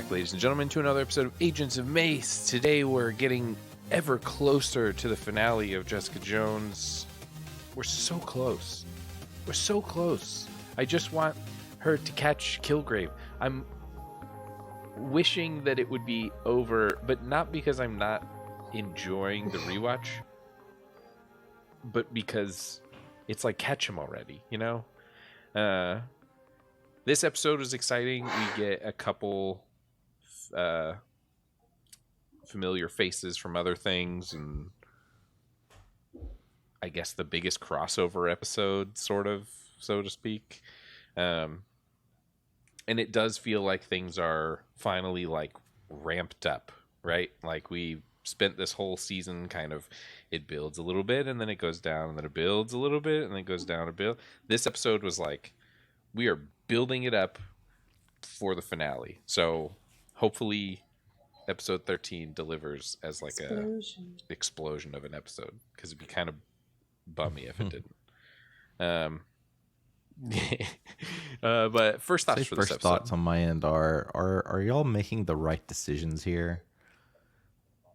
back, ladies and gentlemen, to another episode of Agents of MACE. Today we're getting ever closer to the finale of Jessica Jones. We're so close. We're so close. I just want her to catch Kilgrave. I'm wishing that it would be over, but not because I'm not enjoying the rewatch, but because it's like, catch him already, you know? This episode was exciting. We get a couple familiar faces from other things, and I guess the biggest crossover episode, sort of, so to speak. And it does feel like things are finally like ramped up, right? Like we spent this whole season kind of, it builds a little bit and then it goes down, and then it builds a little bit and then it goes down a bit. This episode was like, we are building it up for the finale. So hopefully episode 13 delivers as like a explosion of an episode, because it'd be kind of bummy if it didn't. But first thoughts for this episode. First thoughts on my end are y'all making the right decisions here?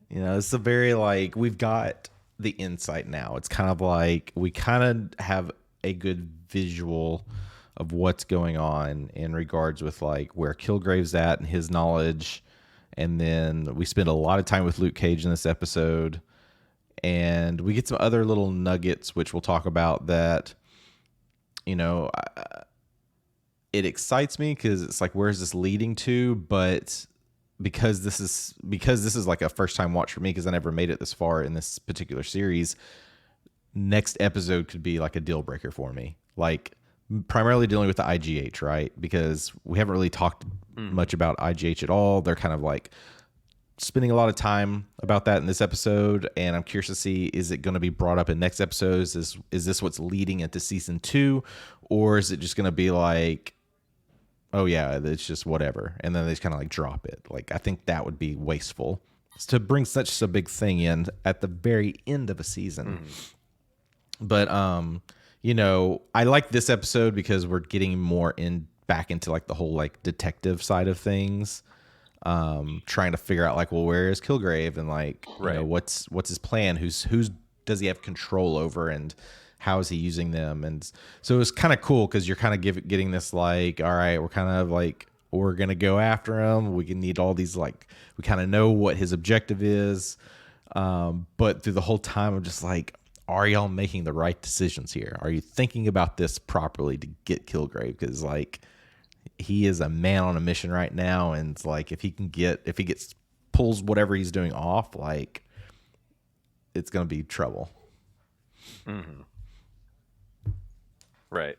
You know, it's a very like, we've got the insight now. It's kind of like we kind of have a good visual of what's going on in regards with like where Kilgrave's at and his knowledge. And then we spend a lot of time with Luke Cage in this episode, and we get some other little nuggets, which we'll talk about, that, you know, it excites me because it's like, where's this leading to? But because this is like a first time watch for me, because I never made it this far in this particular series, next episode could be like a deal breaker for me. Like, primarily dealing with the IGH, right? Because we haven't really talked much about IGH at all. They're kind of like spending a lot of time about that in this episode, and I'm curious to see, is it going to be brought up in next episodes? Is this what's leading into season 2, or is it just going to be like, oh yeah, it's just whatever, and then they just kind of like drop it? Like, I think that would be wasteful to bring such a big thing in at the very end of a season. But you know, I like this episode because we're getting more back into like the whole like detective side of things, trying to figure out like, well, where is Kilgrave, and like, you know, what's his plan? Who's does he have control over, and how is he using them? And so it's kind of cool because you're kind of getting this like, all right, we're kind of like, we're gonna go after him. We can need all these, like, we kind of know what his objective is, but through the whole time, I'm just like, are y'all making the right decisions here? Are you thinking about this properly to get Kilgrave? Because like, he is a man on a mission right now, and it's like, if he pulls whatever he's doing off, like, it's gonna be trouble. Right.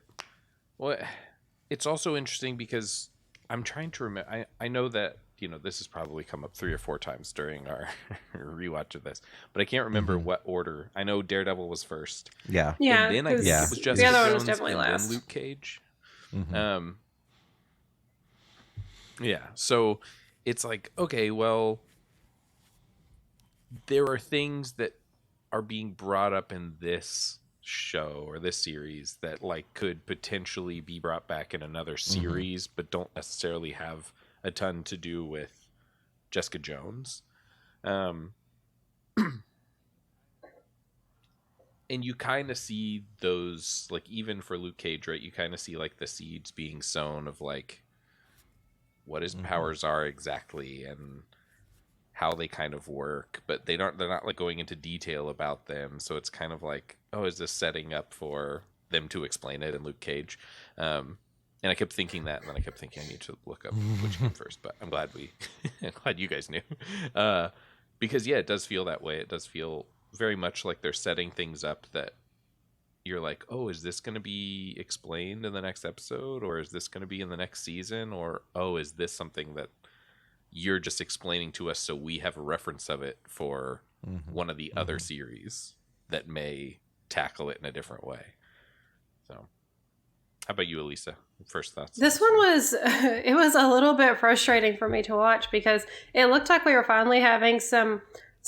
Well, it's also interesting because I'm trying to remember. I know that, you know, this has probably come up 3 or 4 times during our rewatch of this, but I can't remember what order. I know Daredevil was first. Yeah. And then I think it was Jessica the other Jones, one was definitely and last. then Luke Cage. Yeah. So it's like, okay, well, there are things that are being brought up in this show or this series that like could potentially be brought back in another series, but don't necessarily have a ton to do with Jessica Jones. And you kind of see those, like, even for Luke Cage, right? You kind of see like the seeds being sown of like what his powers are exactly and how they kind of work, but they're not like going into detail about them. So it's kind of like, oh, is this setting up for them to explain it in Luke Cage? And I kept thinking that, and then I kept thinking I need to look up which came first, but I'm glad I'm glad you guys knew. Because yeah, it does feel that way. It does feel very much like they're setting things up that you're like, oh, is this going to be explained in the next episode, or is this going to be in the next season, or, oh, is this something that you're just explaining to us so we have a reference of it for one of the other series that may tackle it in a different way. So how about you, Elisa? First thoughts? This one was, it was a little bit frustrating for me to watch because it looked like we were finally having some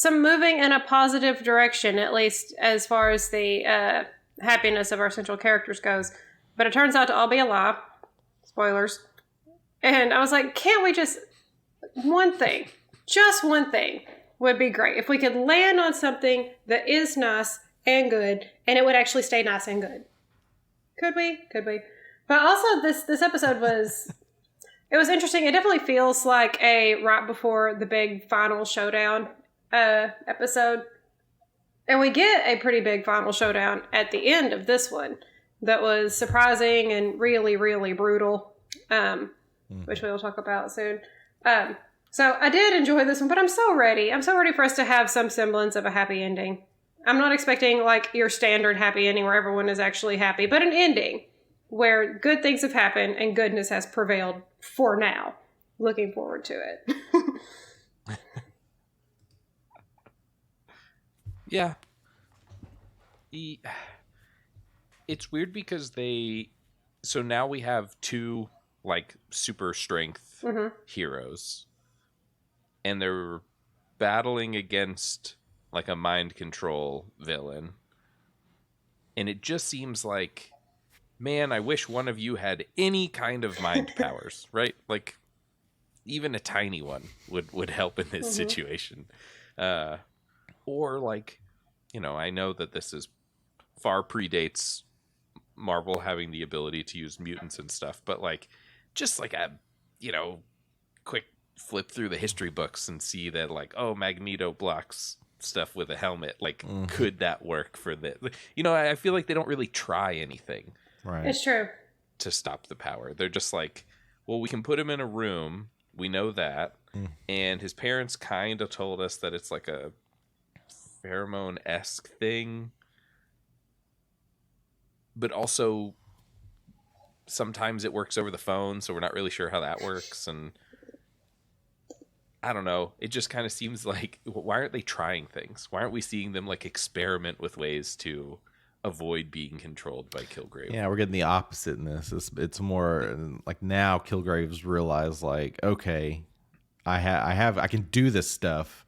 moving in a positive direction, at least as far as the happiness of our central characters goes. But it turns out to all be a lie. Spoilers. And I was like, can't we just one thing, just one thing would be great. If we could land on something that is nice and good, and it would actually stay nice and good. Could we? Could we? But also, this episode was... It was interesting. It definitely feels like a right before the big final showdown episode. And we get a pretty big final showdown at the end of this one that was surprising and really, really brutal, which we will talk about soon. So I did enjoy this one, but I'm so ready. I'm so ready for us to have some semblance of a happy ending. I'm not expecting like your standard happy ending where everyone is actually happy, but an ending where good things have happened and goodness has prevailed for now. Looking forward to it. Yeah. It's weird because so now we have two like super strength heroes, and they're battling against like a mind control villain, and it just seems like, man, I wish one of you had any kind of mind powers, right? Like even a tiny one would help in this situation. Or like, I know that this is far predates Marvel having the ability to use mutants and stuff, but like just like a, quick flip through the history books and see that like, oh, Magneto blocks stuff with a helmet. Like, could that work for this? I feel like they don't really try anything. Right. It's true. To stop the power. They're just like, well, we can put him in a room. We know that. And his parents kind of told us that it's like a pheromone-esque thing. But also, sometimes it works over the phone, so we're not really sure how that works. And I don't know. It just kind of seems like, why aren't they trying things? Why aren't we seeing them like experiment with ways to avoid being controlled by Kilgrave? Yeah, we're getting the opposite in this. It's more like now Kilgrave's realized like, okay, I can do this stuff,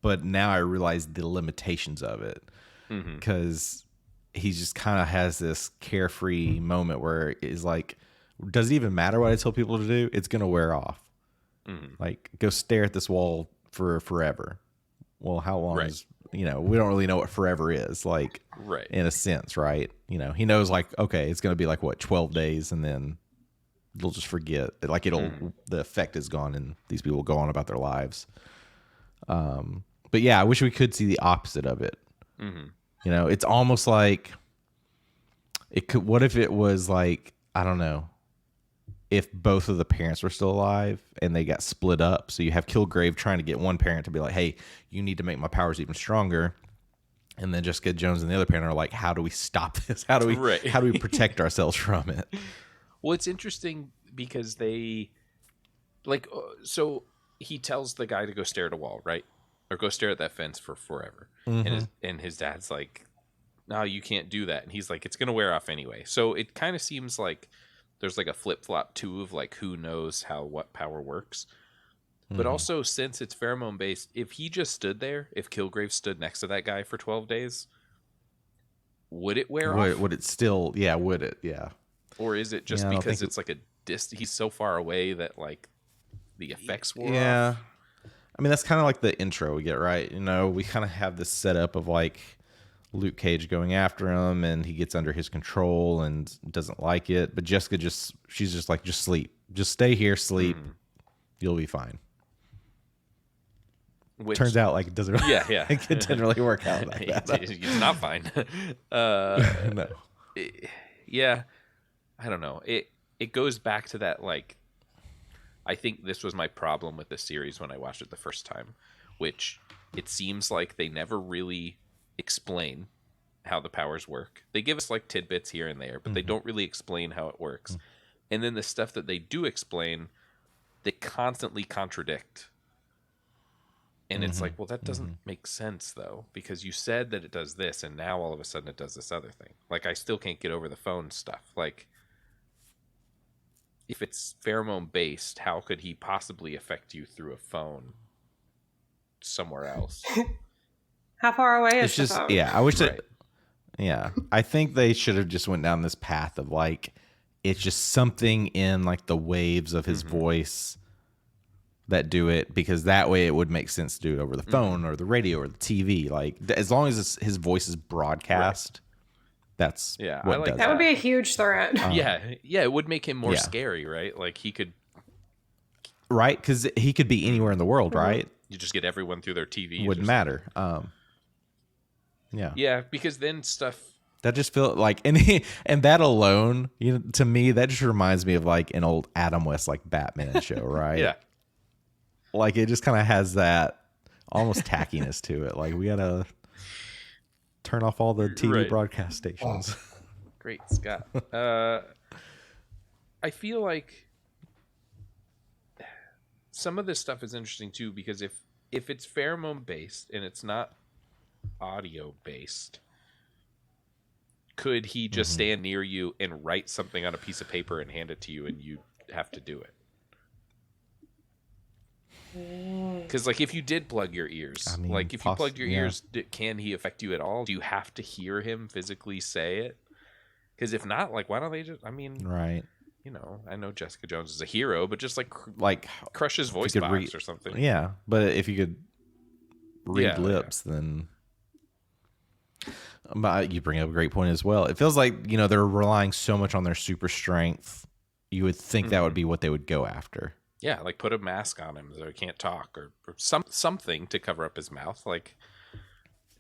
but now I realize the limitations of it, because he just kind of has this carefree moment where it's like, does it even matter what I tell people to do? It's gonna wear off. Like, go stare at this wall for forever. Well, how long is, we don't really know what forever is, like, in a sense, right? He knows like, okay, it's going to be like what, 12 days, and then they'll just forget. Like the effect is gone and these people will go on about their lives. But yeah, I wish we could see the opposite of it. It's almost like what if it was like, I don't know, if both of the parents were still alive and they got split up. So you have Kilgrave trying to get one parent to be like, hey, you need to make my powers even stronger. And then Jessica Jones and the other parent are like, how do we stop this? How do we protect ourselves from it? Well, it's interesting because they like, so he tells the guy to go stare at a wall, right? Or go stare at that fence for forever. And his dad's like, no, you can't do that. And he's like, it's going to wear off anyway. So it kind of seems like there's like a flip-flop too of like who knows what power works. But also, since it's pheromone based, if he just stood there, if Kilgrave stood next to that guy for 12 days, would it wear off? Would it still, would it? Yeah. Or is it just because it's like he's so far away that like the effects wore off? I mean, that's kind of like the intro we get, right? We kind of have this setup of like Luke Cage going after him, and he gets under his control and doesn't like it. But Jessica she's just like, just sleep. Just stay here, sleep. You'll be fine. Which turns out like it doesn't really, it didn't really work out like that. It's not fine. No. I don't know. It goes back to that, like, I think this was my problem with the series when I watched it the first time, which it seems like they never really explain how the powers work. They give us like tidbits here and there, but they don't really explain how it works. And then the stuff that they do explain, they constantly contradict. And it's like, well, that doesn't make sense though, because you said that it does this and now all of a sudden it does this other thing. Like, I still can't get over the phone stuff. Like, if it's pheromone based, how could he possibly affect you through a phone somewhere else? How far away is the phone? I wish that. Yeah, I think they should have just went down this path of like, it's just something in like the waves of his voice that do it, because that way it would make sense to do it over the phone or the radio or the TV. Like as long as his voice is broadcast, that's I what like does That it. would be a huge threat. Yeah, it would make him more Yeah. scary, right? Like he could, Right? Because he could be anywhere in the world, right? you just get everyone through their TVs. Wouldn't matter. Yeah. Yeah, because then stuff. That just feel like, and that alone, to me, that just reminds me of like an old Adam West like Batman show, right? Yeah. Like it just kind of has that almost tackiness to it. Like we gotta turn off all the TV Right. broadcast stations. Great, Scott. I feel like some of this stuff is interesting too, because if it's pheromone based and it's not audio based, could he just stand near you and write something on a piece of paper and hand it to you, and you have to do it? Because like if you did plug your ears, I mean, like if you plugged your yeah. ears, can he affect you at all? Do you have to hear him physically say it? Because if not, like why don't they just? I mean, Right. I know Jessica Jones is a hero, but just like Like crush his voice could box or something. yeah, but if you could read Yeah, lips, then. But you bring up a great point as well. It feels like they're relying so much on their super strength. You would think that would be what they would go after. Yeah, like put a mask on him so he can't talk, or something to cover up his mouth. Like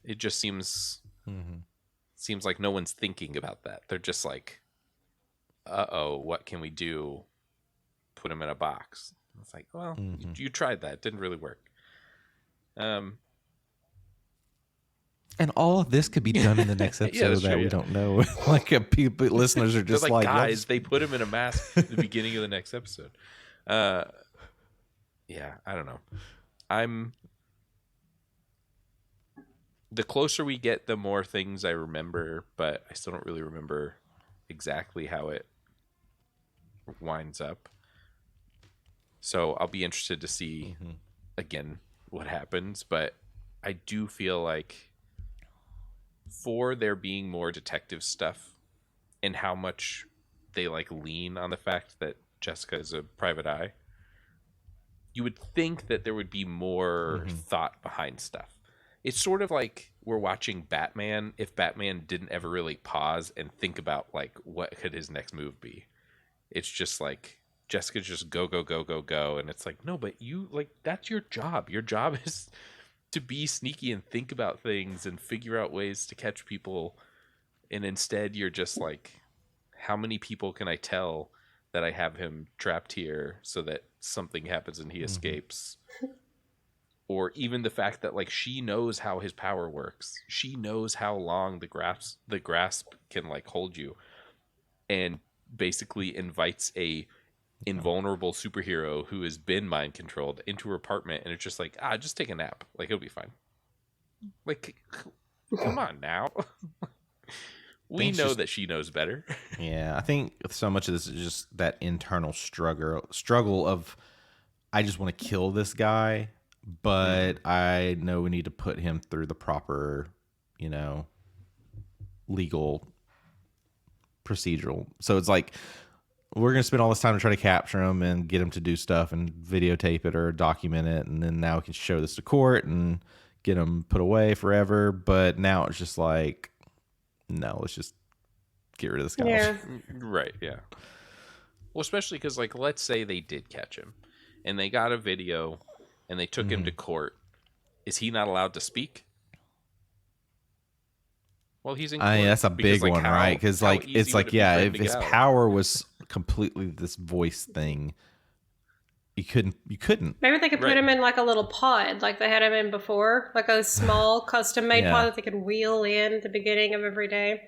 it just seems like no one's thinking about that. They're just like, what can we do? Put him in a box. It's like, well, you tried that. It didn't really work. And all of this could be done in the next episode that's that true, we yeah. don't know. Like people, listeners are They're just like, like, guys, they put him in a mask at the beginning of the next episode. Yeah, I don't know. The closer we get, the more things I remember, but I still don't really remember exactly how it winds up. So I'll be interested to see again what happens, but I do feel like for there being more detective stuff and how much they like lean on the fact that Jessica is a private eye, you would think that there would be more thought behind stuff. It's sort of like we're watching Batman if Batman didn't ever really pause and think about like what could his next move be. It's just like Jessica's just go, and it's like, no, but you like that's your job. Your job is to be sneaky and think about things and figure out ways to catch people, and instead you're just like, how many people can I tell that I have him trapped here so that something happens and he escapes? Or even the fact that like she knows how his power works. She knows how long the grasp can like hold you, and basically invites a invulnerable superhero who has been mind controlled into her apartment, and it's just like, just take a nap, like it'll be fine. Like, come on now. We know that she knows better. Yeah, I think so much of this is just that internal struggle of, I just want to kill this guy, but I know we need to put him through the proper, legal procedural. So it's like, we're going to spend all this time to try to capture him and get him to do stuff and videotape it or document it. And then now we can show this to court and get him put away forever. But now it's just like, no, let's just get rid of this guy. Yeah. Right, yeah. Well, especially because, like, let's say they did catch him and they got a video and they took him to court. Is he not allowed to speak? Well, he's in court. That's a big one, right? Because, like, easy it's would like, it be yeah, for him if to his get out? power was completely this voice thing, you couldn't. Maybe they could put Right. him in like a little pod, like they had him in before, like a small custom-made Yeah. pod that they could wheel in at the beginning of every day.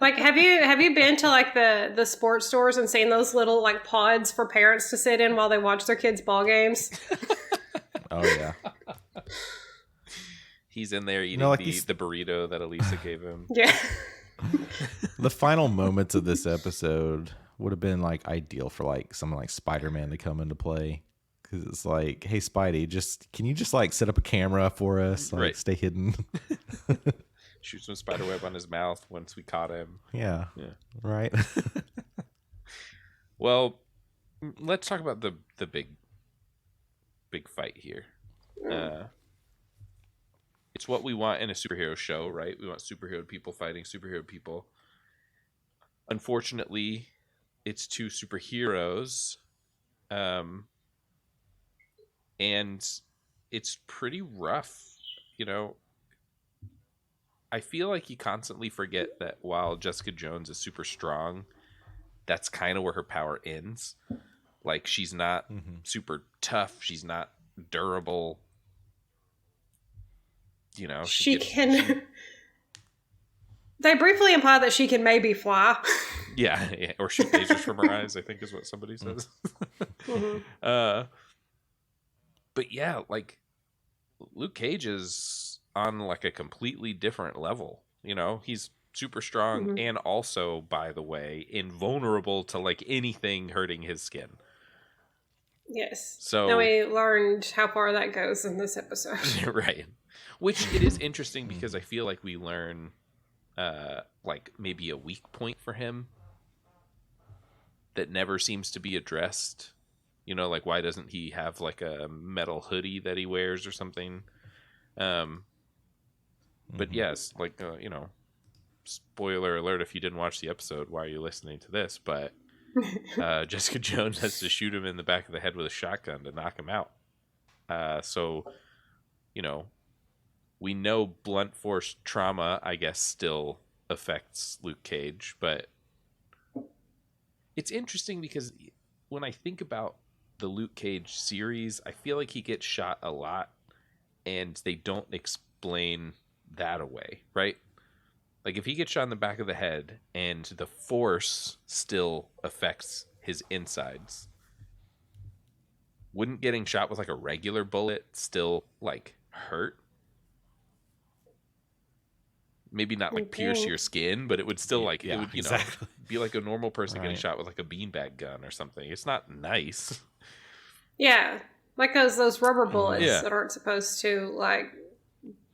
Like, have you been to like the sports stores and seen those little like pods for parents to sit in while they watch their kids' ball games? Oh, yeah. He's in there eating like the burrito that Elisa gave him. Yeah. The final moments of this episode would have been like ideal for like someone like Spider-Man to come into play, because it's like, hey Spidey, can you just like set up a camera for us, like Right. stay hidden? Shoot some spider web on his mouth once we caught him. Yeah. Right. Well, let's talk about the big big fight here. It's what we want in a superhero show, right? We want superhero people fighting superhero people. Unfortunately, it's two superheroes, and it's pretty rough. You know, I feel like you constantly forget that while Jessica Jones is super strong, that's kind of where her power ends. Like, she's not super tough. She's not durable. You know, she can. They briefly imply that she can maybe fly. Yeah, or shoot lasers from her eyes, I think is what somebody says. But yeah, like, Luke Cage is on like a completely different level. You know, he's super strong and also, by the way, invulnerable to like anything hurting his skin. Yes. So now we learned how far that goes in this episode. Right. Which it is interesting because I feel like we learn like maybe a weak point for him that never seems to be addressed. You know, like, why doesn't he have like a metal hoodie that he wears or something? But yes, like, you know, spoiler alert if you didn't watch the episode, why are you listening to this? But Jessica Jones has to shoot him in the back of the head with a shotgun to knock him out. So, you know, we know blunt force trauma, I guess, still affects Luke Cage, but it's interesting because when I think about the Luke Cage series, I feel like he gets shot a lot and they don't explain that away, right? Like, if he gets shot in the back of the head and the force still affects his insides, wouldn't getting shot with like a regular bullet still like hurt? Maybe not like pierce your skin, but it would still like, it would, you know, be like a normal person getting shot with like a beanbag gun or something. It's not nice. Yeah. Like those rubber bullets that aren't supposed to like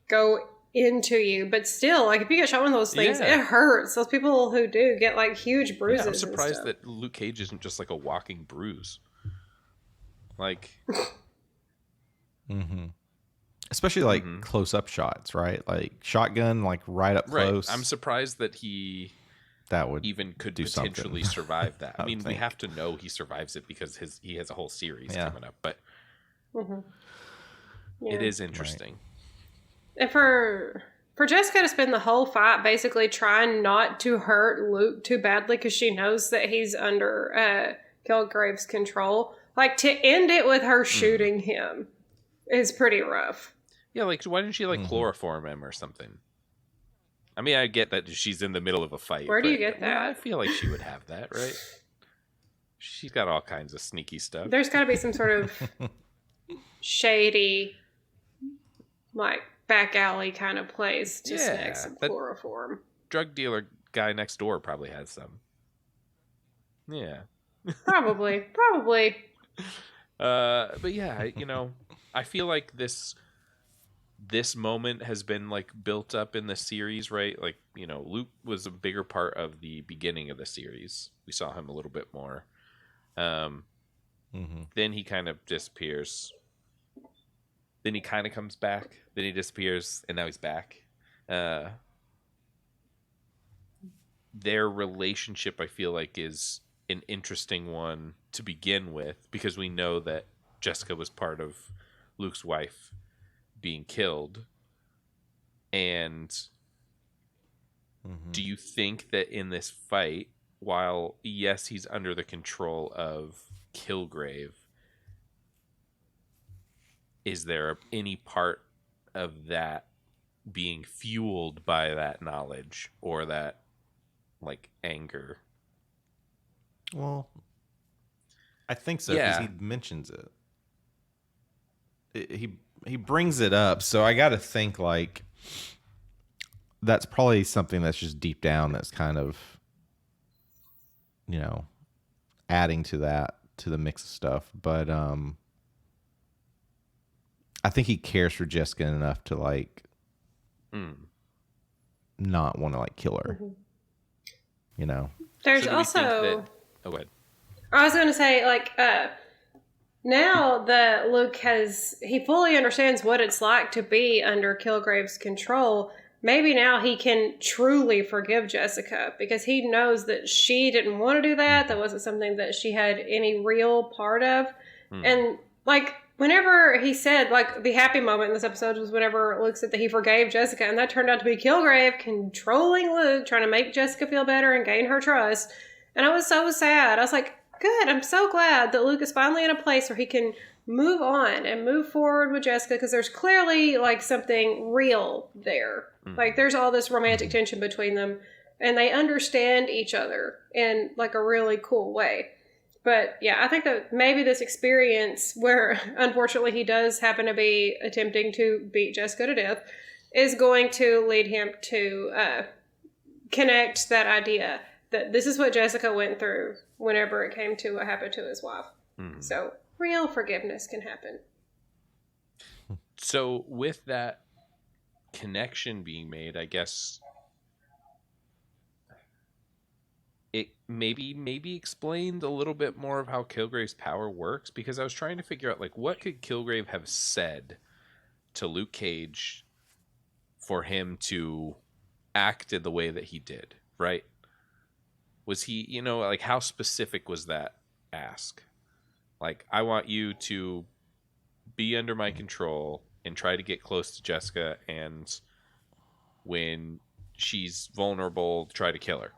go into you, but still, like, if you get shot with one of those things, it hurts. Those people who do get like huge bruises. I'm surprised that Luke Cage isn't just like a walking bruise. Like, especially like close-up shots, right? Like shotgun, like right up close. I'm surprised that he would even could potentially survive that. I mean, we have to know he survives it because he has a whole series coming up. But it is interesting. And for Jessica to spend the whole fight basically trying not to hurt Luke too badly because she knows that he's under Kilgrave's control, like, to end it with her shooting him is pretty rough. Yeah, like, why didn't she like chloroform him or something? I mean, I get that she's in the middle of a fight. Where do you get that? I feel like she would have that, right? She's got all kinds of sneaky stuff. There's got to be some sort of shady, like, back alley kind of place to snag some chloroform. Drug dealer guy next door probably has some. Yeah. Probably. But yeah, you know, I feel like this moment has been like built up in the series, right? Like, you know, Luke was a bigger part of the beginning of the series. We saw him a little bit more. Then he kind of disappears. Then he kind of comes back. Then he disappears, and now he's back. Their relationship, I feel like, is an interesting one to begin with because we know that Jessica was part of Luke's wife being killed. And do you think that in this fight, while yes, he's under the control of Kilgrave, is there any part of that being fueled by that knowledge or that like anger? Well, I think so because he mentions it. He brings it up, so I got to think like that's probably something that's just deep down that's kind of, you know, adding to the mix of stuff. But I think he cares for Jessica enough to like not want to like kill her. You know. There's so also. Go ahead. I was going to say, like, now that Luke he fully understands what it's like to be under Kilgrave's control, maybe now he can truly forgive Jessica because he knows that she didn't want to do that. That wasn't something that she had any real part of. And like whenever he said, like the happy moment in this episode was whenever Luke said that he forgave Jessica, and that turned out to be Kilgrave controlling Luke, trying to make Jessica feel better and gain her trust. And I was so sad. I was like, good. I'm so glad that Luke is finally in a place where he can move on and move forward with Jessica because there's clearly like something real there. Like there's all this romantic tension between them and they understand each other in like a really cool way. But yeah, I think that maybe this experience where unfortunately he does happen to be attempting to beat Jessica to death is going to lead him to connect that idea that this is what Jessica went through whenever it came to what happened to his wife. So real forgiveness can happen. So with that connection being made, I guess it maybe explained a little bit more of how Kilgrave's power works, because I was trying to figure out like what could Kilgrave have said to Luke Cage for him to act in the way that he did, right? Was he, you know, like how specific was that ask? Like, I want you to be under my control and try to get close to Jessica, and when she's vulnerable, try to kill her.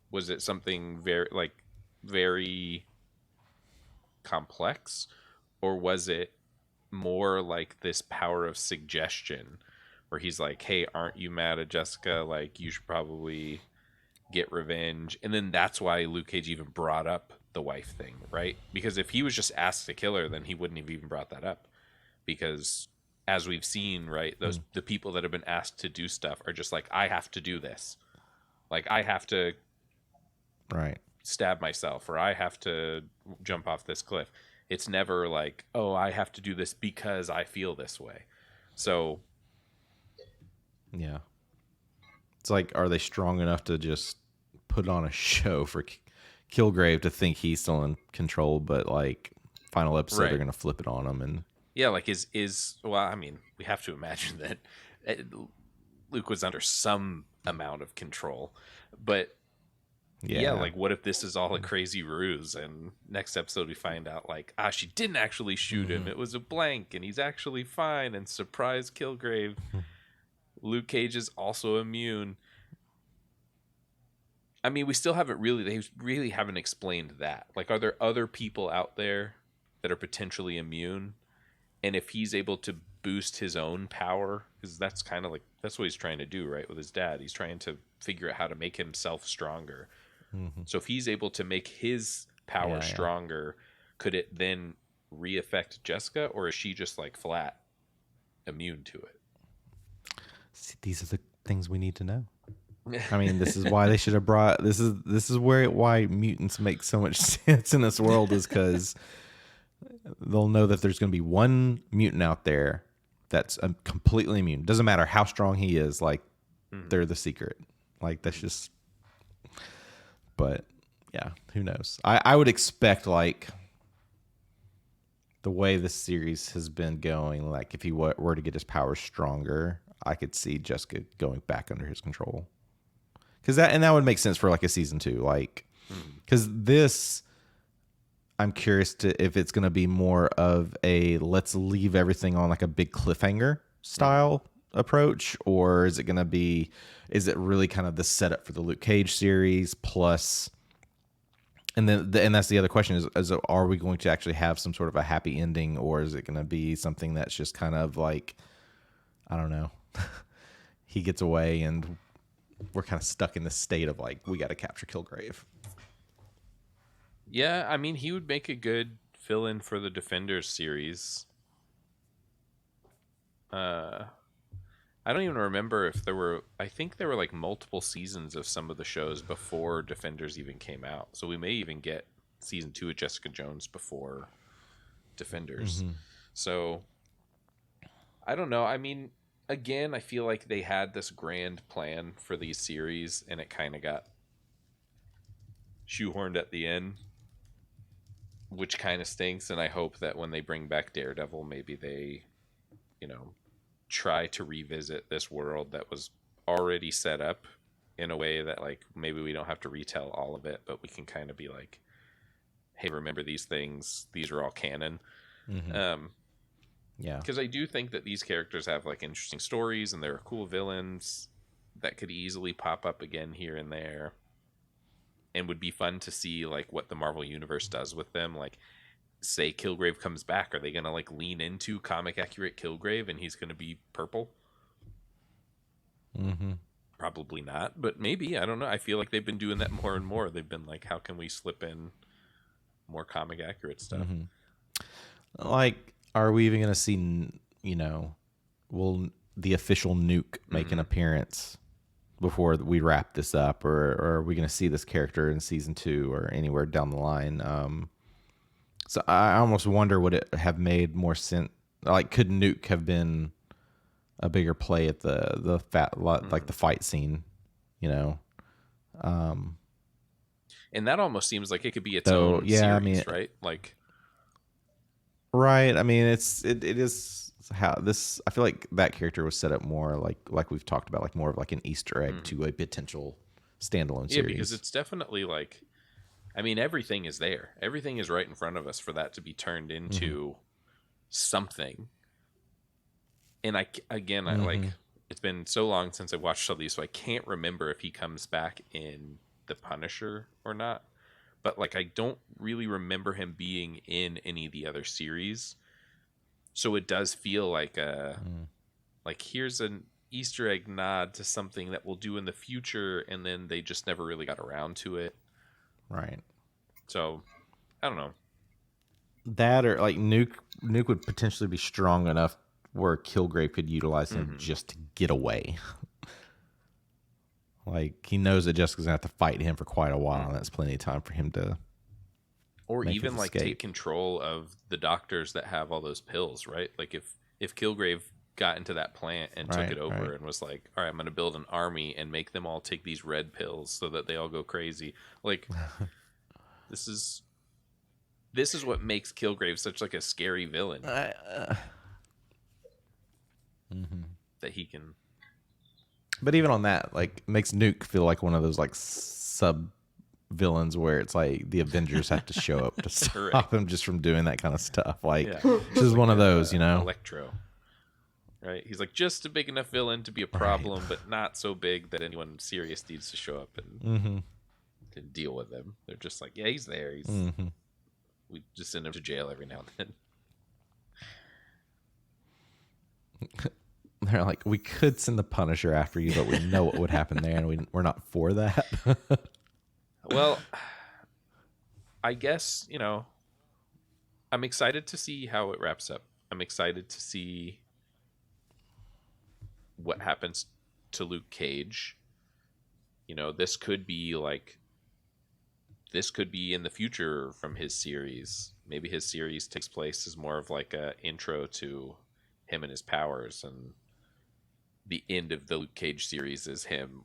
Was it something very complex, or was it more like this power of suggestion where he's like, hey, aren't you mad at Jessica? Like, you should probably get revenge. And then that's why Luke Cage even brought up the wife thing, right? Because if he was just asked to kill her, then he wouldn't have even brought that up. Because as we've seen, right, the people that have been asked to do stuff are just like, I have to do this. Like, I have to stab myself, or I have to jump off this cliff. It's never like, oh, I have to do this because I feel this way. So yeah, it's like, are they strong enough to just put on a show for Kilgrave to think he's still in control, but like final episode they're gonna flip it on him? And yeah, like is well, I mean, we have to imagine that Luke was under some amount of control, but yeah, like what if this is all a crazy ruse, and next episode we find out like, she didn't actually shoot him, it was a blank and he's actually fine, and surprise Kilgrave, Luke Cage is also immune. I mean, we still haven't they really haven't explained that. Like, are there other people out there that are potentially immune? And if he's able to boost his own power, because that's kind of like, that's what he's trying to do, right? With his dad, he's trying to figure out how to make himself stronger. So if he's able to make his power stronger, could it then re-affect Jessica, or is she just like flat immune to it? See, these are the things we need to know. I mean, this is why they should have brought this is why mutants make so much sense in this world, is because they'll know that there's going to be one mutant out there that's completely immune. Doesn't matter how strong he is, like they're the secret. Like, that's just. But yeah, who knows? I would expect, like, the way this series has been going, like if he were to get his powers stronger, I could see Jessica going back under his control. Because that would make sense for like a season 2, like, because this, I'm curious if it's going to be more of a let's leave everything on like a big cliffhanger style approach, or is it going to be, is it really kind of the setup for the Luke Cage series plus, and that's the other question is are we going to actually have some sort of a happy ending, or is it going to be something that's just kind of like, I don't know, he gets away and we're kind of stuck in this state of like, we got to capture Kilgrave. Yeah, I mean, he would make a good fill-in for the Defenders series. I don't even remember if there were, I think there were like multiple seasons of some of the shows before Defenders even came out. So we may even get season 2 of Jessica Jones before Defenders. So I don't know. I mean, again, I feel like they had this grand plan for these series and it kind of got shoehorned at the end. which kind of stinks. And I hope that when they bring back Daredevil, maybe they, try to revisit this world that was already set up in a way that, like, maybe we don't have to retell all of it, but we can kind of be like, hey, remember these things, these are all canon. Yeah, because I do think that these characters have like interesting stories and there are cool villains that could easily pop up again here and there, and would be fun to see like what the Marvel universe does with them. Like, say Kilgrave comes back, are they gonna like lean into comic accurate Kilgrave and he's gonna be purple? Probably not, but maybe. I don't know. I feel like they've been doing that more and more. They've been like, how can we slip in more comic accurate stuff? Like, are we even going to see, will the official Nuke make an appearance before we wrap this up, or are we going to see this character in season 2 or anywhere down the line? So I almost wonder, would it have made more sense? Like, could Nuke have been a bigger play at the like the fight scene, And that almost seems like it could be its own series, right? Like, right. I mean, it is how this. I feel like that character was set up more like we've talked about, like more of like an Easter egg to a potential standalone series. Yeah, because it's definitely like, I mean, everything is there. Everything is right in front of us for that to be turned into something. And I like, it's been so long since I watched all these, so I can't remember if he comes back in The Punisher or not. But like, I don't really remember him being in any of the other series. So it does feel like like, here's an Easter egg nod to something that we'll do in the future, and then they just never really got around to it. Right. So I don't know. That, or like Nuke would potentially be strong enough where Kilgrave could utilize him just to get away. Like, he knows that Jessica's gonna have to fight him for quite a while, and that's plenty of time for him to, or even like take control of the doctors that have all those pills, right? Like, if Kilgrave got into that plant and took it over and was like, all right, I'm going to build an army and make them all take these red pills so that they all go crazy. Like, this is what makes Kilgrave such like a scary villain. That he can. But even on that, like, makes Nuke feel like one of those like sub villains where it's like the Avengers have to show up to stop him just from doing that kind of stuff. Like, this is one of those, Electro. Right? He's like just a big enough villain to be a problem, but not so big that anyone serious needs to show up and deal with him. They're just like, yeah, he's there. We just send him to jail every now and then. They're like, we could send the Punisher after you, but we know what would happen there, and we're not for that. Well, I guess, I'm excited to see how it wraps up. I'm excited to see what happens to Luke Cage. This could be in the future from his series. Maybe his series takes place as more of like a intro to him and his powers, and the end of the Luke Cage series is him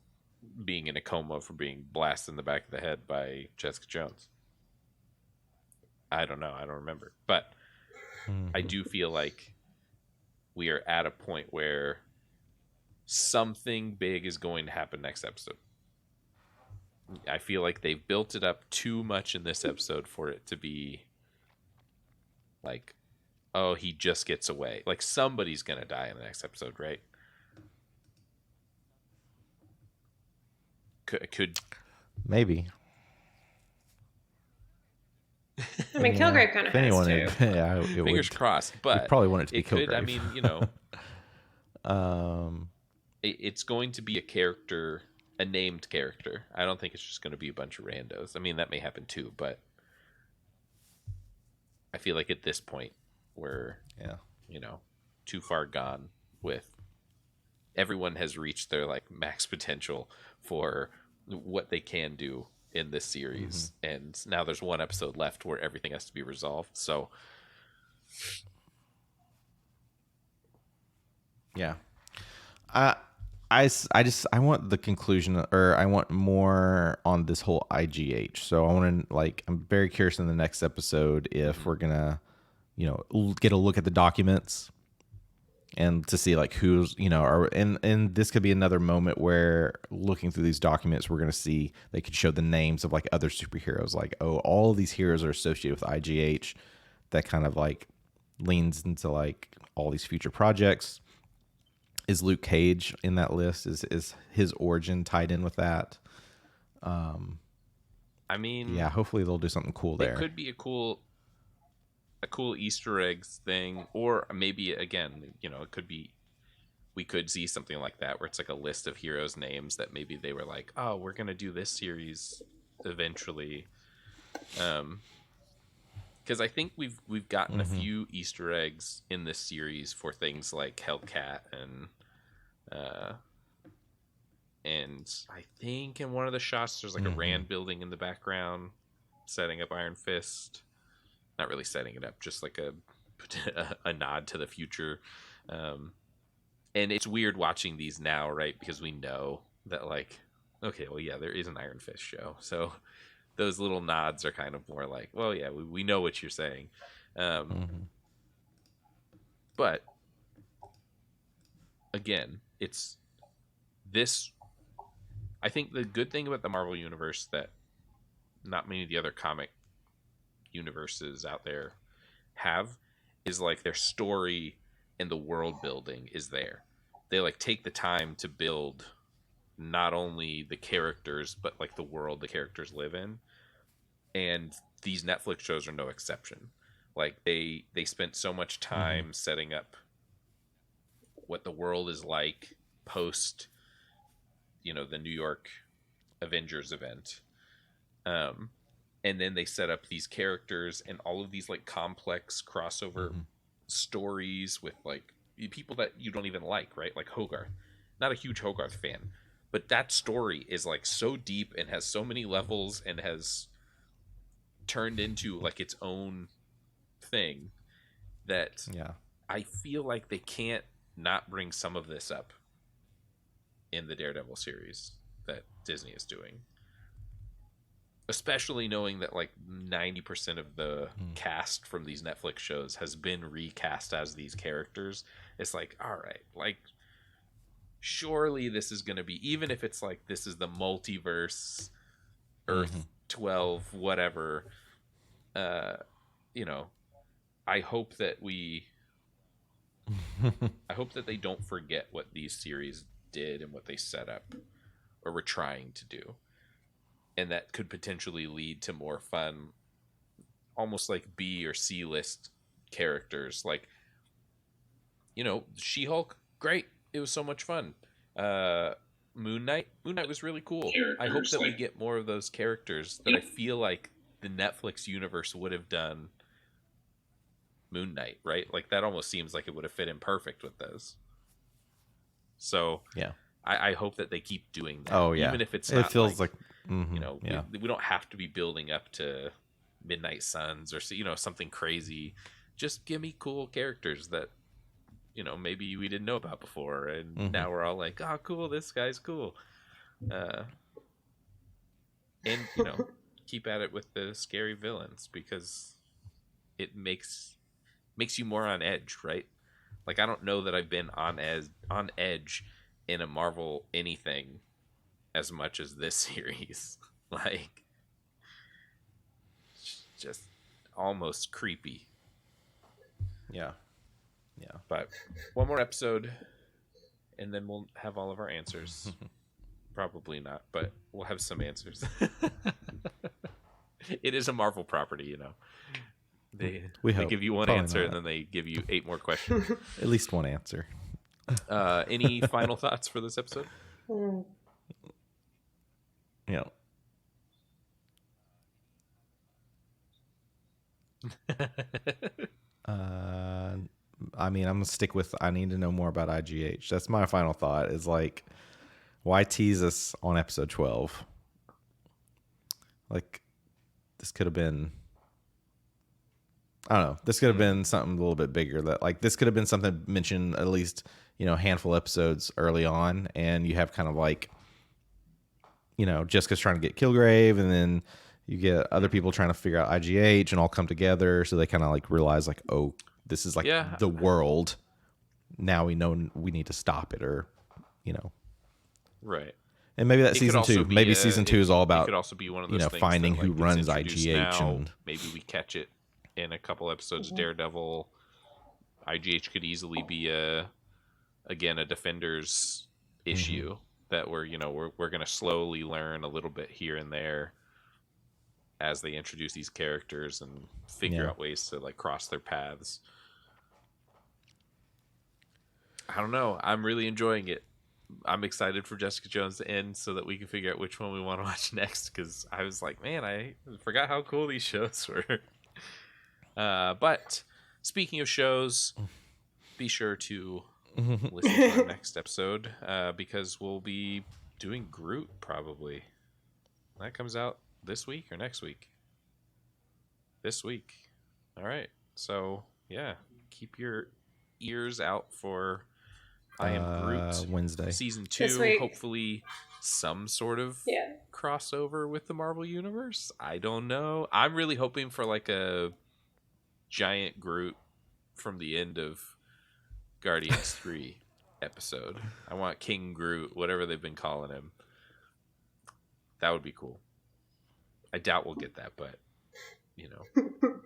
being in a coma for being blasted in the back of the head by Jessica Jones. I don't know. I don't remember. But I do feel like we are at a point where something big is going to happen next episode. I feel like they've built it up too much in this episode for it to be like, oh, he just gets away. Like, somebody's going to die in the next episode, right? Could maybe. I mean, Kilgrave kind of has to. Fingers crossed, but you probably want it to be Kilgrave. I mean, um, it's going to be a character, a named character. I don't think it's just going to be a bunch of randos. I mean, that may happen too, but I feel like at this point we're, too far gone with. Everyone has reached their like max potential for what they can do in this series, and now there's one episode left where everything has to be resolved. So yeah, I I want the conclusion, or I want more on this whole IGH. So I want to, like, I'm very curious in the next episode if we're gonna, get a look at the documents and to see like who's, and this could be another moment where looking through these documents, we're gonna see they could show the names of like other superheroes, like, oh, all of these heroes are associated with IGH. That kind of like leans into like all these future projects. Is Luke Cage in that list? Is his origin tied in with that? I mean, yeah, hopefully they'll do something cool there. It could be a cool Easter eggs thing, or maybe again, it could be, we could see something like that where it's like a list of heroes' names that maybe they were like, oh, we're gonna do this series eventually. Because I think we've gotten a few Easter eggs in this series for things like Hellcat and I think in one of the shots there's like a Rand building in the background setting up Iron Fist. Not really setting it up, just like a nod to the future. And it's weird watching these now, right? Because we know that, like, okay, well, yeah, there is an Iron Fist show. So those little nods are kind of more like, well, yeah, we know what you're saying. But again, it's this. I think the good thing about the Marvel Universe that not many of the other comic universes out there have is like their story and the world building is there. They like take the time to build not only the characters but like the world the characters live in, and these Netflix shows are no exception. Like they spent so much time setting up what the world is like post the New York Avengers event, and then they set up these characters and all of these like complex crossover stories with like people that you don't even like, right? Like Hogarth. Not a huge Hogarth fan, but that story is like so deep and has so many levels and has turned into like its own thing that I feel like they can't not bring some of this up in the Daredevil series that Disney is doing. Especially knowing that like 90% of the cast from these Netflix shows has been recast as these characters. It's like, all right, like surely this is going to be, even if it's like this is the multiverse, Earth 12, whatever. I hope that I hope that they don't forget what these series did and what they set up or were trying to do. And that could potentially lead to more fun, almost like B or C list characters. Like, She-Hulk, great. It was so much fun. Moon Knight was really cool. I hope that we get more of those characters that I feel like the Netflix universe would have done Moon Knight, right? Like that almost seems like it would have fit in perfect with those. So yeah, I hope that they keep doing that. Oh yeah, even if it's not, it feels like we don't have to be building up to Midnight Suns or something crazy. Just give me cool characters that maybe we didn't know about before, and now we're all like, oh cool, this guy's cool. And keep at it with the scary villains, because it makes you more on edge, right? Like I don't know that I've been on edge in a Marvel anything as much as this series. Like just almost creepy. Yeah. But one more episode and then we'll have all of our answers. Probably not, but we'll have some answers. It is a Marvel property, They give you one answer and then they give you 8 more questions. At least one answer. Any final thoughts for this episode? Yeah. I mean, I'm gonna stick with I need to know more about IGH. That's my final thought, is like, why tease us on episode 12? Like, this could have been, I don't know, this could have been something a little bit bigger. That like this could have been something mentioned at least handful of episodes early on, and you have kind of like, Jessica's trying to get Kilgrave, and then you get other people trying to figure out IGH, and all come together. So they kind of like realize like, oh, this is like the world. Now we know we need to stop it, or, right. And maybe that season 2. Maybe season 2 is all about, it could also be one of those things finding that, like, who runs gets introduced IGH. now. And maybe we catch it in a couple episodes of Daredevil. IGH could easily be a Defenders issue that we're going to slowly learn a little bit here and there as they introduce these characters and figure out ways to like cross their paths. I don't know. I'm really enjoying it. I'm excited for Jessica Jones to end so that we can figure out which one we want to watch next, because I was like, man, I forgot how cool these shows were. But speaking of shows, be sure to listen to our next episode, because we'll be doing Groot probably. That comes out this week or next week? This week. All right. So, yeah, keep your ears out for I Am Groot Wednesday. Season 2. Hopefully some sort of crossover with the Marvel Universe. I don't know. I'm really hoping for like a giant Groot from the end of Guardians 3 episode. I want King Groot, whatever they've been calling him. That would be cool. I doubt we'll get that, but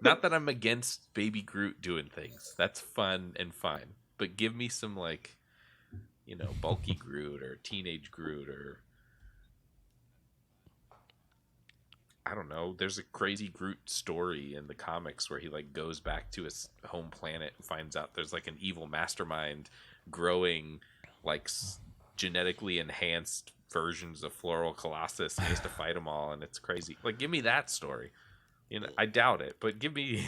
not that I'm against Baby Groot doing things. That's fun and fine. But give me some like, bulky Groot or teenage Groot, or I don't know. There's a crazy Groot story in the comics where he like goes back to his home planet and finds out there's like an evil mastermind growing like genetically enhanced versions of Floral Colossus, and he has to fight them all, and it's crazy. Like, give me that story. I doubt it, but give me.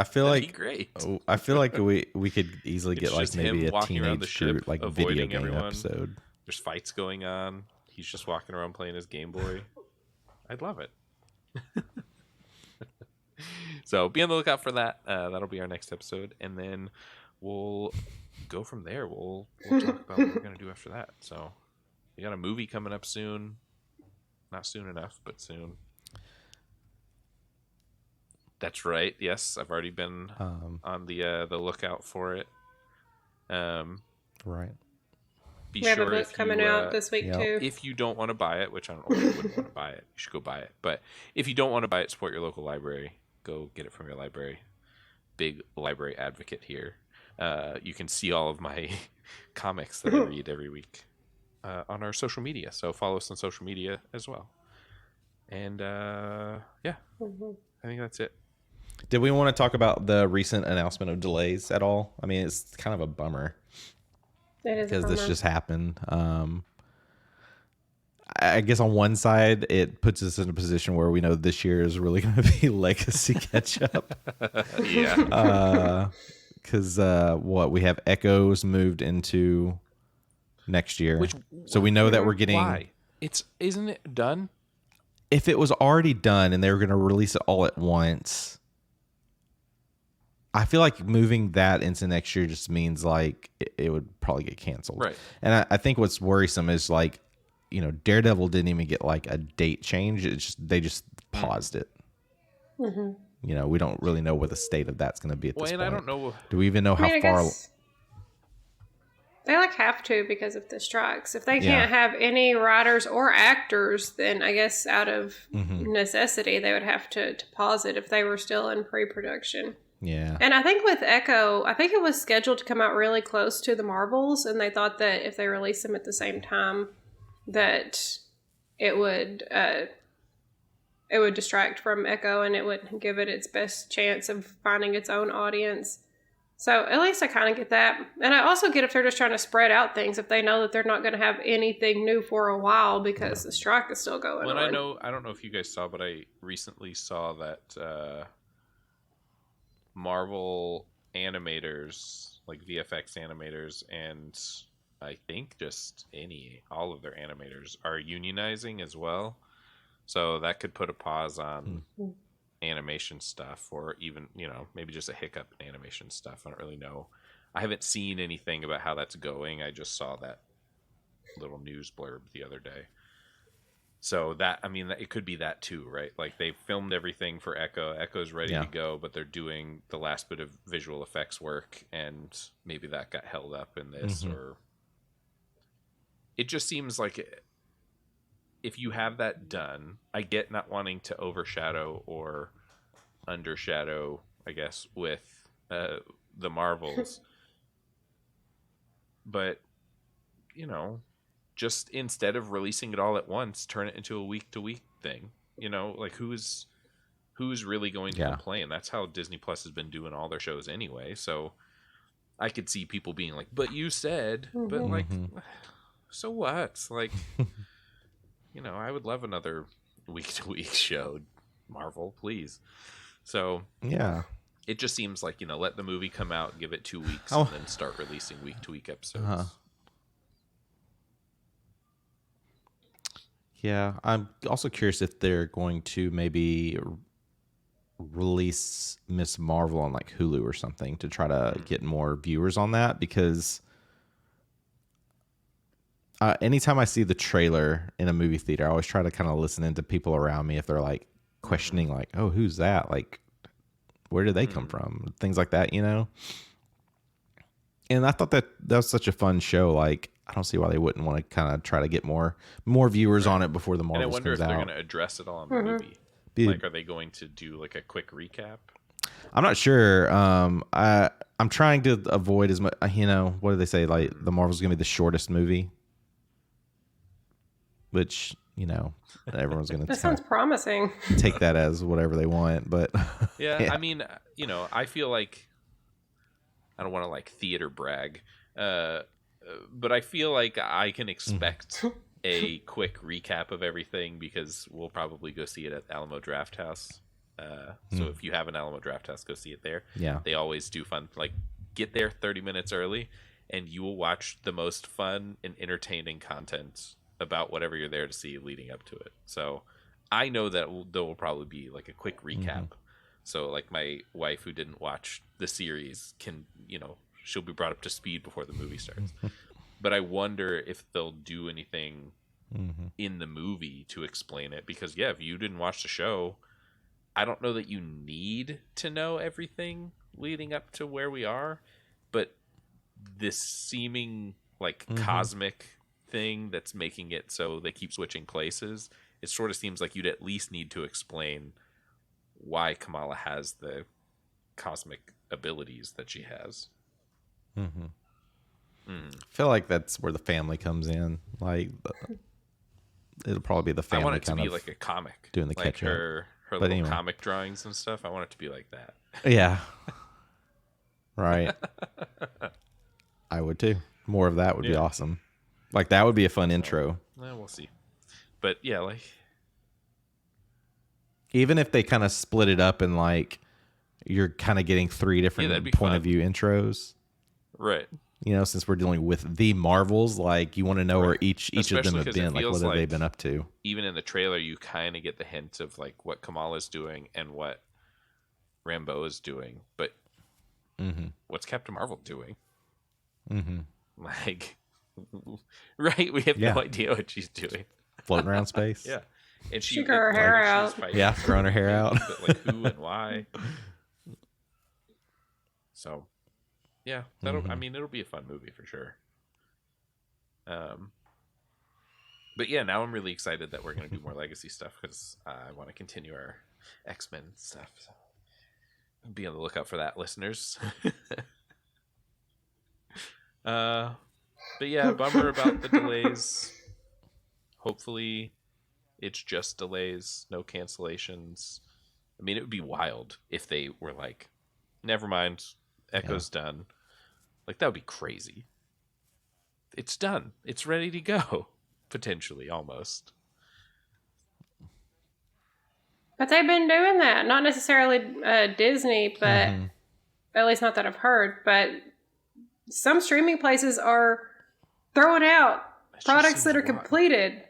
I feel That'd like be great. I feel like we could easily get like maybe a teenage Groot like video game episode. There's fights going on. He's just walking around playing his Game Boy. I'd love it. So be on the lookout for that. That'll be our next episode, and then we'll go from there. We'll talk about what we're gonna do after that. So we got a movie coming up soon. Not soon enough, but soon. That's right. Yes, I've already been on the lookout for it. Right. We have a book coming out this week too. If you don't want to buy it, which I don't know, you wouldn't want to buy it, you should go buy it. But if you don't want to buy it, support your local library. Go get it from your library. Big library advocate here. You can see all of my comics that I read every week on our social media. So follow us on social media as well. And I think that's it. Did we want to talk about the recent announcement of delays at all? I mean, it's kind of a bummer. It is because this just happened. I guess on one side, it puts us in a position where we know this year is really going to be legacy catch up. Yeah. Because we have Echoes moved into next year, so we know that we're getting. Why? Isn't it done? If it was already done and they were going to release it all at once, I feel like moving that into next year just means like it would probably get canceled. Right. And I think what's worrisome is like, Daredevil didn't even get like a date change. They just paused it. Mm-hmm. We don't really know what the state of that's going to be at this point. I don't know. Do we even know how far? They have to because of the strikes. If they can't have any writers or actors, then I guess out of necessity, they would have to pause it if they were still in pre-production. Yeah. And I think with Echo, I think it was scheduled to come out really close to the Marvels, and they thought that if they released them at the same time, that it would distract from Echo and it would give it its best chance of finding its own audience. So at least I kind of get that. And I also get if they're just trying to spread out things, if they know that they're not going to have anything new for a while because the strike is still going on. I don't know if you guys saw, but I recently saw that Marvel animators, like VFX animators, and I think just all of their animators are unionizing as well. So that could put a pause on animation stuff, or even, maybe just a hiccup in animation stuff. I don't really know. I haven't seen anything about how that's going. I just saw that little news blurb the other day. So that, I mean, it could be that too, right? Like they filmed everything for Echo. Echo's ready to go, but they're doing the last bit of visual effects work, and maybe that got held up in this, or it just seems like if you have that done, I get not wanting to overshadow or undershadow, I guess, with the Marvels, but just instead of releasing it all at once, turn it into a week-to-week thing. Like who's really going to complain? That's how Disney Plus has been doing all their shows anyway. So I could see people being like, "But you said," but like, so what? Like, I would love another week-to-week show, Marvel, please. So yeah, it just seems like let the movie come out, give it 2 weeks, and then start releasing week-to-week episodes. Yeah, I'm also curious if they're going to maybe release Miss Marvel on like Hulu or something to try to get more viewers on that, because anytime I see the trailer in a movie theater, I always try to kind of listen into people around me if they're like questioning like, oh, who's that? Like, where did they come from? Things like that, And I thought that was such a fun show. Like, I don't see why they wouldn't want to kind of try to get more viewers on it before the Marvels comes out. And I wonder if they're going to address it all in the movie. Like, are they going to do like a quick recap? I'm not sure. I'm trying to avoid as much. What do they say? Like, the Marvels going to be the shortest movie, which everyone's going to. That sounds promising. Take that as whatever they want, but yeah. I mean, I feel like I don't want to like theater brag. But I feel like I can expect a quick recap of everything, because we'll probably go see it at Alamo Drafthouse. So if you have an Alamo Drafthouse, go see it there. Yeah. They always do fun. Like, get there 30 minutes early, and you will watch the most fun and entertaining content about whatever you're there to see leading up to it. So I know that there will probably be like a quick recap. So like my wife, who didn't watch the series, can, she'll be brought up to speed before the movie starts. But I wonder if they'll do anything in the movie to explain it, because if you didn't watch the show, I don't know that you need to know everything leading up to where we are, but this seeming like cosmic thing that's making it so they keep switching places, it sort of seems like you'd at least need to explain why Kamala has the cosmic abilities that she has. I feel like that's where the family comes in. Like, it'll probably be the family. I want it to be like a comic, doing the like catch up. Her little comic drawings and stuff. I want it to be like that. Yeah. Right. I would too. More of that would be awesome. Like, that would be a fun intro. We'll see. But yeah, like, even if they kind of split it up and like you're kind of getting 3 different point of view intros. Right. Since we're dealing with the Marvels, like, you want to know where each of them have been, like what have they been up to. Even in the trailer, you kind of get the hint of like what Kamala's doing and what Rambeau is doing, but what's Captain Marvel doing? Like, right? We have no idea what she's doing. Floating around space. Yeah, and she grew her hair out. Growing her hair out. But like, who and why? So. Yeah, I mean, it'll be a fun movie for sure. But yeah, now I'm really excited that we're going to do more legacy stuff, because I want to continue our X-Men stuff. So be on the lookout for that, listeners. But yeah, bummer about the delays. Hopefully it's just delays, no cancellations. I mean, it would be wild if they were like, never mind, Echo's done. Like, that would be crazy. It's done. It's ready to go. Potentially, almost. But they've been doing that. Not necessarily Disney, but at least not that I've heard. But some streaming places are throwing out products that are completed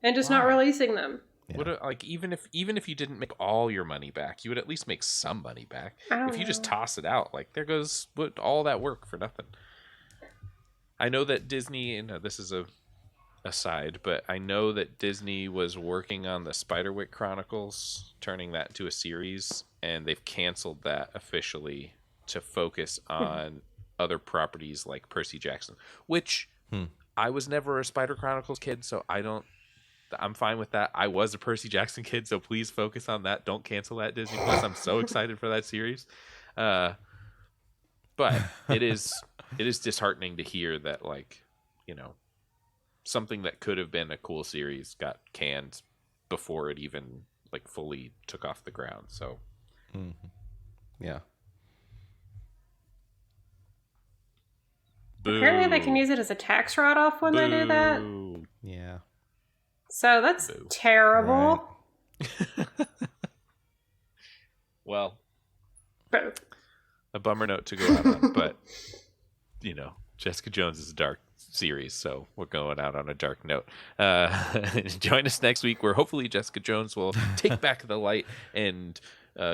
and just not releasing them. Would like even if you didn't make all your money back, you would at least make some money back. I don't If you just know. toss it out, like there goes all that work for nothing. I know that Disney, and this is a aside, but I know that Disney was working on the Spiderwick Chronicles, turning that into a series, and they've canceled that officially to focus on other properties like Percy Jackson, which I was never a Spider Chronicles kid, so I'm fine with that. I was a Percy Jackson kid, so please focus on that. Don't cancel that, Disney Plus. I'm so excited for that series. But it is disheartening to hear that, like, something that could have been a cool series got canned before it even like fully took off the ground. So yeah. Boo. Apparently, they can use it as a tax write-off when they do that. Yeah. So that's Boo. terrible. Right. Well, Boo. a bummer note to go out on, but Jessica Jones is a dark series, so we're going out on a dark note. Join us next week where hopefully Jessica Jones will take back the light and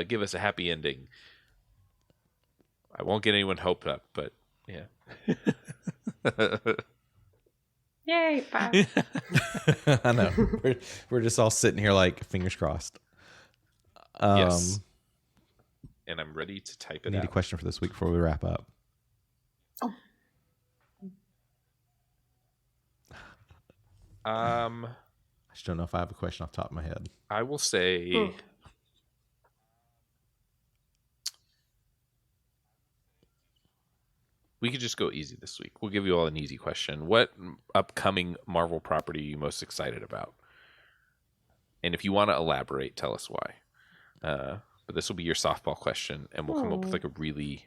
give us a happy ending. I won't get anyone hoped up, but yeah. Yay, bye. I know. We're just all sitting here like fingers crossed. Yes. And I'm ready to type it I need out. a question for this week before we wrap up. I just don't know if I have a question off the top of my head. I will say we could just go easy this week. We'll give you all an easy question. What upcoming Marvel property are you most excited about? And if you want to elaborate, tell us why. But this will be your softball question, and we'll come up with like a really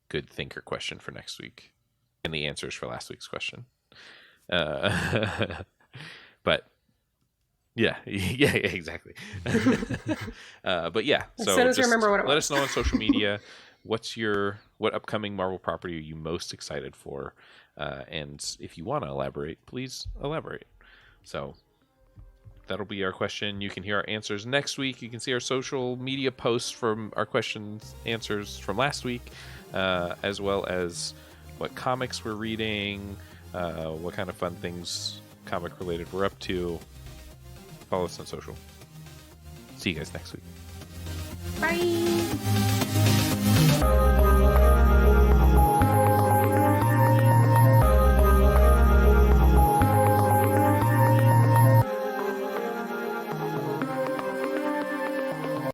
good thinker question for next week, and the answers for last week's question. But yeah, exactly. But yeah, As soon as you remember what it let was. us know on social media. What upcoming Marvel property are you most excited for? And if you want to elaborate, please elaborate. So that'll be our question. You can hear our answers next week. You can see our social media posts from our questions, answers from last week, as well as what comics we're reading, what kind of fun things comic related we're up to. Follow us on social. See you guys next week. Bye.